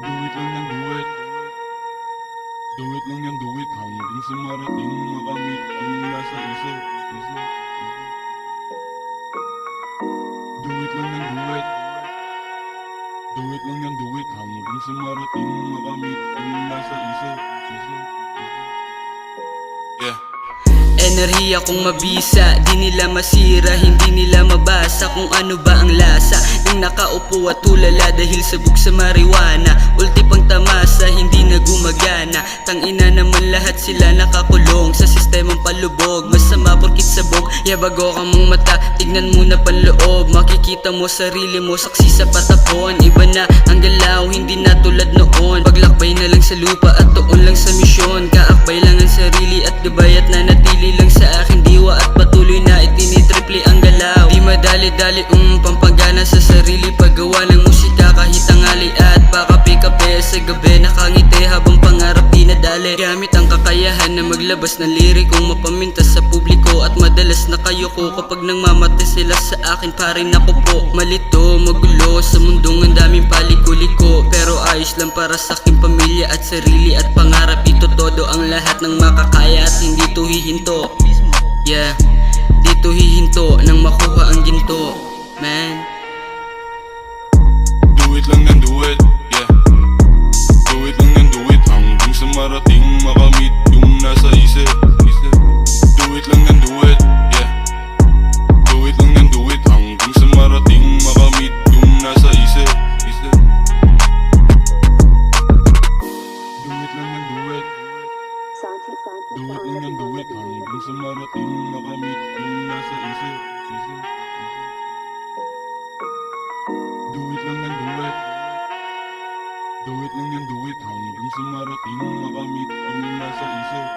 it lang yan, do it. Do it lang yan, do it. Hanggang sa marating makamit yung nasa isip. Do it lang yan, do it. Do it lang yan, do it. Hanggang sa marating makamit yung nasa isip. Yeah. Enerhiya kong mabisa, di nila masira, hindi nila mabasa kung ano ba ang lasa ng nakaupo at tulala dahil sabog sa marijuana. Ulti pang tamasa, hindi na gumagana. Tangina naman lahat sila nakakulong sa sistemang palubog. Masama porkit sabog, yabago ka mong mata, tignan mo na panloob. Makikita mo sarili mo, saksi sa patapon. Iba na ang galaw, hindi na tulad noon. Paglakbay na lang sa lupa at tuon lang sa misyon. Kaakbay lang ang sarili at gabay at nanatili lang sa aking diwa at patuloy na itinitriple ang galaw. Di madali-dali pampagana sa sarili, paggawa ng musika kahit tangali at pakape-kape sa gabi. Nakangiti habang pangarap di nadali. Gamit ang kakayahan na maglabas ng lirikong mapamintas sa publiko at madalas nakayuko kapag nangmamate sila sa akin. Parin ako po malito, magulo sa mundong ang daming paliko-liko, pero ayos lang para sa aking pamilya at sarili at pangarap. Ito todo ang lahat ng makakaya at hindi to hihinto. Yeah, dito hihinto nang makuha ang ginto, man. Do it lang yan, do it. Yeah. Do it lang yan, do it. Hanggang sa marating makamit yung nasa isip. Do it lang yan, do it. Yeah. Do it lang yan, do it. Hanggang sa marating makamit yung nasa isip. Do it lang yan, do it. Do it lang yan, do it. Hanggang sa marating makamit yung nasa isip. Do it lang yan, do it. Do it lang yan, do it. Hanggang sa marating makamit yung nasa isip.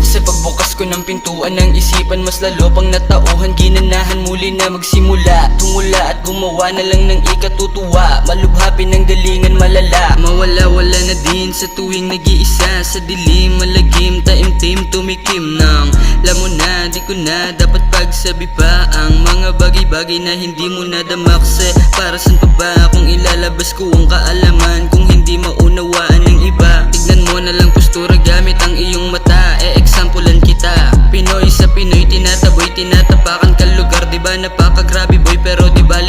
Sa pagbukas ko ng pintuan ng isipan, mas lalo pang natauhan, ginanahan muli na magsimula. Tumula at gumawa na lang ng ikatutuwa, malubhapin ng galingan malala. Mawala-wala na din sa tuwing nag-iisa, sa dilim, malagim, taimtim, tumikim ng lamo na, di ko na dapat pagsabi pa ang mga bagay-bagay na hindi mo nadama. Kasi para saan pa ba kung ilalabas ko ang kaalaman kung hindi maunawaan ng iba? Tignan mo na lang postura gamit ang iyong mata, exampulan kita. Pinoy sa Pinoy, tinataboy, tinatapakan ka lugar. Diba napakagrabe boy, pero di bali